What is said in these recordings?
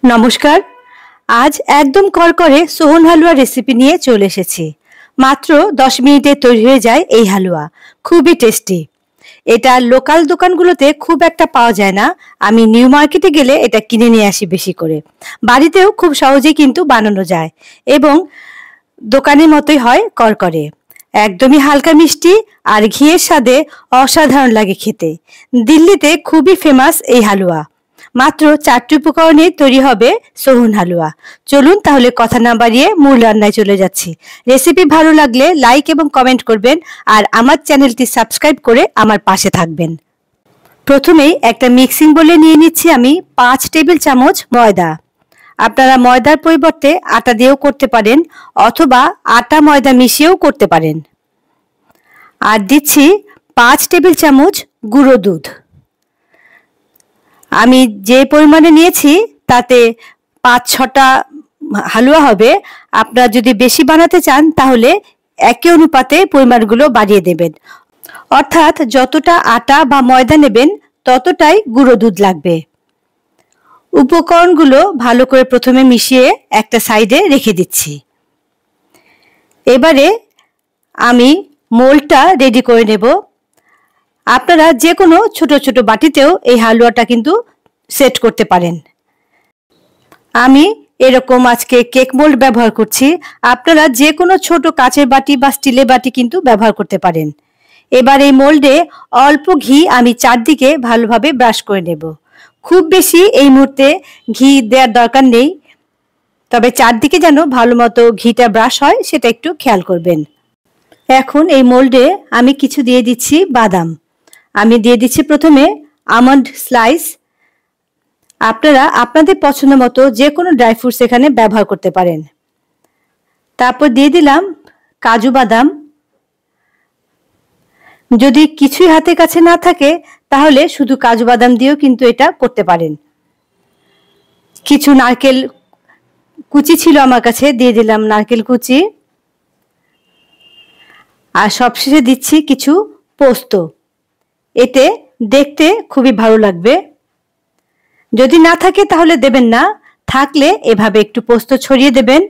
নমস্কার। আজ একদম করকরে সোহন হালুয়া রেসিপি নিয়ে চলে এসেছি। মাত্র 10 মিনিটে তৈরি হয়ে যায় এই হালুয়া। খুবই টেস্টি। এটা লোকাল দোকানগুলোতে খুব একটা পাওয়া যায় না। আমি নিউ মার্কেটে গেলে এটা কিনে নিয়ে আসি বেশি করে। বাড়িতেও খুব সহজেই কিন্তু বানানো যায় এবং দোকানের মতোই হয় করকরে। একদমই হালকা মিষ্টি আর ঘিয়ের স্বাদে অসাধারণ লাগে খেতে। দিল্লিতে খুবই ফেমাস এই হালুয়া। মাত্র 4টি উপকরণে তৈরি হবে সোহন হালুয়া। চলুন তাহলে কথা না বাড়িয়ে মূল রান্নায় চলে যাচ্ছি। রেসিপি ভালো লাগলে লাইক এবং কমেন্ট করবেন আর আমার চ্যানেলটি সাবস্ক্রাইব করে আমার পাশে থাকবেন। প্রথমেই একটা মিক্সিং বোলে নিয়ে নিচ্ছি আমি 5 টেবিল চামচ ময়দা। আপনারা ময়দার পরিবর্তে আটা দিয়েও করতে পারেন অথবা আটা ময়দা মিশিয়েও করতে পারেন। আর দিচ্ছি 5 টেবিল চামচ গুঁড়ো দুধ। আমি যে পরিমাণে নিয়েছি তাতে 5-6টা হালুয়া হবে। আপনারা যদি বেশি বানাতে চান তাহলে একই অনুপাতে পরিমাণগুলো বাড়িয়ে দেবেন। অর্থাৎ যতটা আটা বা ময়দা নেবেন ততটাই গুঁড়ো দুধ লাগবে। উপকরণগুলো ভালো করে প্রথমে মিশিয়ে একটা সাইডে রেখে দিচ্ছি। এবারে আমি মোল্ডটা রেডি করে নেব। আপনারা যে কোনো ছোট ছোট বাটিতেও এই হালুয়াটা কিন্তু সেট করতে পারেন। আমি এরকম আজকে কেক মোল্ড ব্যবহার করছি। আপনারা যে কোনো ছোট কাচের বাটি বা স্টিলের বাটি কিন্তু ব্যবহার করতে পারেন। এবার এই মোল্ডে অল্প ঘি আমি চারদিকে ভালোভাবে ব্রাশ করে নেব। খুব বেশি এই মুহূর্তে ঘি দেওয়ার দরকার নেই, তবে চারদিকে যেন ভালো মতো ঘিটা ব্রাশ হয় সেটা একটু খেয়াল করবেন। এখন এই মোল্ডে আমি কিছু দিয়ে দিচ্ছি বাদাম। আমি দিয়ে দিচ্ছি প্রথমে আমন্ড স্লাইস। আপনারা আপনাদের পছন্দ মতো যে কোনো ড্রাই ফ্রুটস এখানে ব্যবহার করতে পারেন। তারপর দিয়ে দিলাম কাজু বাদাম। যদি কিছুই হাতের কাছে না থাকে তাহলে শুধু কাজু বাদাম দিয়েও কিন্তু এটা করতে পারেন। কিছু নারকেল কুচি ছিল আমার কাছে, দিয়ে দিলাম নারকেল কুচি। আর সবশেষে দিচ্ছি কিছু পোস্ত। এতে দেখতে খুবই ভালো লাগবে। যদি না থাকে তাহলে দেবেন না, থাকলে এভাবে একটু পোস্ত ছড়িয়ে দেবেন,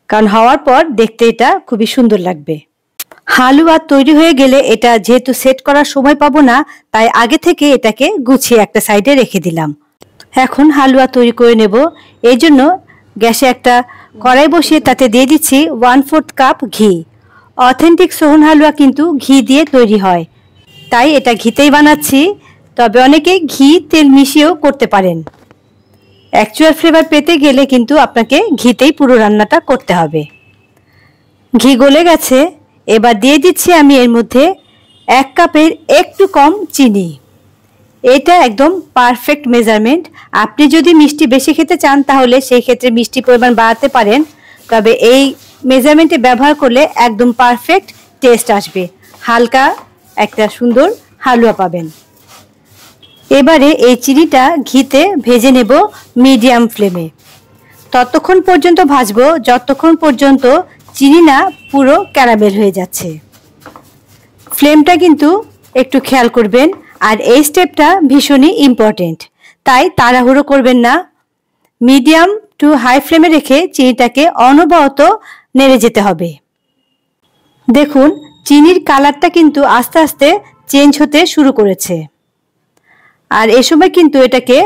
কারণ হওয়ার পর দেখতে এটা খুবই সুন্দর লাগবে। হালুয়া তৈরি হয়ে গেলে এটা যেহেতু সেট করার সময় পাবো না, তাই আগে থেকে এটাকে গুছিয়ে একটা সাইডে রেখে দিলাম। এখন হালুয়া তৈরি করে নেব। এই জন্য গ্যাসে একটা কড়াই বসিয়ে তাতে দিয়ে দিচ্ছি 1/4 কাপ ঘি। অথেন্টিক সোহন হালুয়া কিন্তু ঘি দিয়ে তৈরি হয়, তাই এটা ঘিতেই বানাচ্ছি। তবে অনেকে ঘি তেল মিশিয়েও করতে পারেন। অ্যাকচুয়াল ফ্লেভার পেতে গেলে কিন্তু আপনাকে ঘিতেই পুরো রান্নাটা করতে হবে। ঘি গলে গেছে। এবার দিয়ে দিচ্ছি আমি এর মধ্যে 1 কাপের একটু কম চিনি। এটা একদম পারফেক্ট মেজারমেন্ট। আপনি যদি মিষ্টি বেশি খেতে চান তাহলে সেই ক্ষেত্রে মিষ্টি পরিমাণ বাড়াতে পারেন, তবে এই মেজারমেন্টে ব্যবহার করলে একদম পারফেক্ট টেস্ট আসবে। হালকা একটা সুন্দর হালুয়া পাবেন। এবারে এই চিনিটা ঘিতে ভেজে নেব মিডিয়াম ফ্লেমে। ততক্ষণ পর্যন্ত ভাজবো যতক্ষণ পর্যন্ত চিনি না পুরো ক্যারামেল হয়ে যাচ্ছে। ফ্লেমটা কিন্তু একটু খেয়াল করবেন, আর এই স্টেপটা ভীষণই ইম্পর্টেন্ট, তাই তাড়াহুড়ো করবেন না। মিডিয়াম টু হাই ফ্লেমে রেখে চিনিটাকে অনবরত নেড়ে যেতে হবে। দেখুন চিনির কালারটা কিন্তু আস্তে আস্তে চেঞ্জ হতে শুরু করেছে। আর এই সময় কিন্তু এটাকে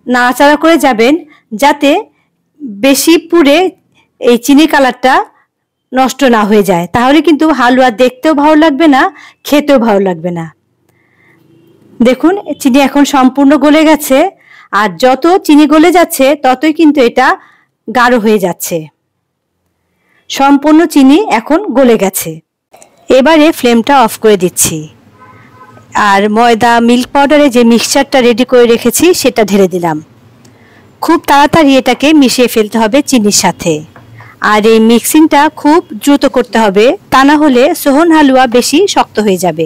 নাড়াচাড়া করে যাবেন যাতে বেশি পুড়ে এই চিনির কালারটা নষ্ট না হয়ে যায়, তাহলে কিন্তু হালুয়া দেখতেও ভালো লাগবে না, খেতেও ভালো লাগবে না। দেখুন চিনি এখন সম্পূর্ণ গলে গেছে, আর যত চিনি গলে যাচ্ছে ততই কিন্তু এটা গাঢ় হয়ে যাচ্ছে। সম্পূর্ণ চিনি এখন গলে গেছে। এবারে ফ্লেমটা অফ করে দিচ্ছি, আর ময়দা মিল্ক পাউডারে যে মিক্সচারটা রেডি করে রেখেছি সেটা ঢেলে দিলাম। খুব তাড়াতাড়ি এটাকে মিশিয়ে ফেলতে হবে চিনির সাথে, আর এই মিক্সিংটা খুব দ্রুত করতে হবে, তা না হলে সোহন হালুয়া বেশি শক্ত হয়ে যাবে।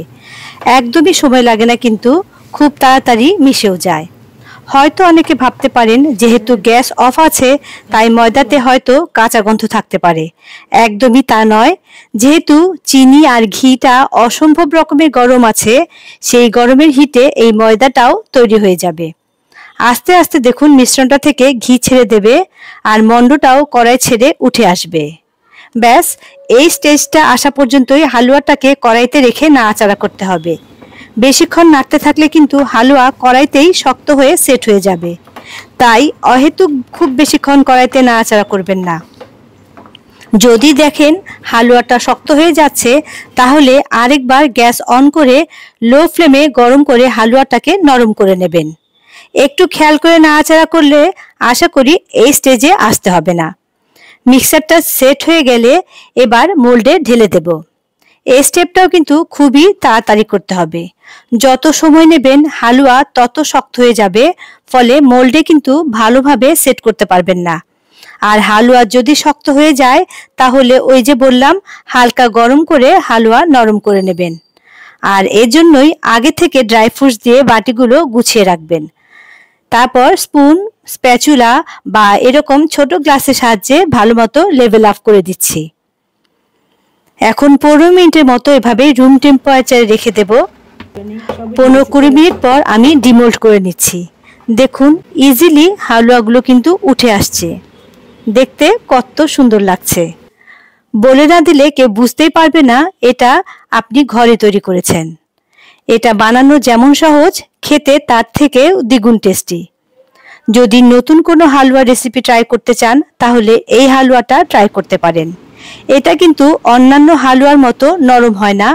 একদমই সময় লাগে না, কিন্তু খুব তাড়াতাড়ি মিশেও যায়। হয়তো অনেকে ভাবতে পারেন যেহেতু গ্যাস অফ আছে তাই ময়দাতে হয়তো কাঁচা গন্ধ থাকতে পারে। একদমই তা নয়। যেহেতু চিনি আর ঘিটা অসম্ভব রকমের গরম আছে, সেই গরমের হিটে এই ময়দাটাও তৈরি হয়ে যাবে। আস্তে আস্তে দেখুন মিশ্রণটা থেকে ঘি ছেড়ে দেবে আর মন্ডটাও কড়াই ছেড়ে উঠে আসবে। ব্যাস, এই স্টেজটা আসা পর্যন্তই হালুয়াটাকে কড়াইতে রেখে নাড়াচাড়া করতে হবে। বেশিক্ষণ নাড়তে থাকলে কিন্তু হালুয়া কড়াইতেই শক্ত হয়ে সেট হয়ে যাবে, তাই অহেতুক খুব বেশিক্ষণ কড়াইতে নাড়াচাড়া করবেন না। যদি দেখেন হালুয়াটা শক্ত হয়ে যাচ্ছে, তাহলে আরেকবার গ্যাস অন করে লো ফ্লেমে গরম করে হালুয়াটাকে নরম করে নেবেন। একটু খেয়াল করে নাড়াচাড়া করলে আশা করি এই স্টেজে আসতে হবে না। মিক্সারটা সেট হয়ে গেলে এবার মোল্ডে ঢেলে দেব। এই স্টেপটাও কিন্তু খুবই তাড়াতাড়ি করতে হবে। যত সময় নেবেন হালুয়া তত শক্ত হয়ে যাবে, ফলে মোল্ডে কিন্তু ভালোভাবে সেট করতে পারবেন না। আর হালুয়া যদি শক্ত হয়ে যায়, তাহলে ওই যে বললাম হালকা গরম করে হালুয়া নরম করে নেবেন। আর এর জন্যই আগে থেকে ড্রাই ফ্রুটস দিয়ে বাটিগুলো গুছিয়ে রাখবেন। তারপর স্পুন, স্প্যাচুলা বা এরকম ছোট গ্লাসের সাহায্যে ভালো মতো লেভেল আপ করে দিচ্ছি। এখন 15 মিনিটের মতো এভাবে রুম টেম্পারেচারে রেখে দেব। 15-20 মিনিট পর আমি ডিমোল্ড করে নিচ্ছি। দেখুন ইজিলি হালুয়াগুলো কিন্তু উঠে আসছে। দেখতে কত সুন্দর লাগছে। বলে না দিলে কেউ বুঝতেই পারবে না এটা আপনি ঘরে তৈরি করেছেন। এটা বানানো যেমন সহজ, খেতে তার থেকেও দ্বিগুণ টেস্টি। যদি নতুন কোনো হালুয়া রেসিপি ট্রাই করতে চান, তাহলে এই হালুয়াটা ট্রাই করতে পারেন। এটা কিন্তু অন্যান্য হালুয়ার মতো নরম হয় না,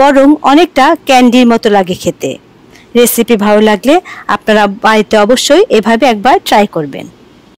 বরং অনেকটা ক্যান্ডির মতো লাগে খেতে। রেসিপি ভালো লাগলে আপনারা বাড়িতে অবশ্যই এভাবে একবার ট্রাই করবেন।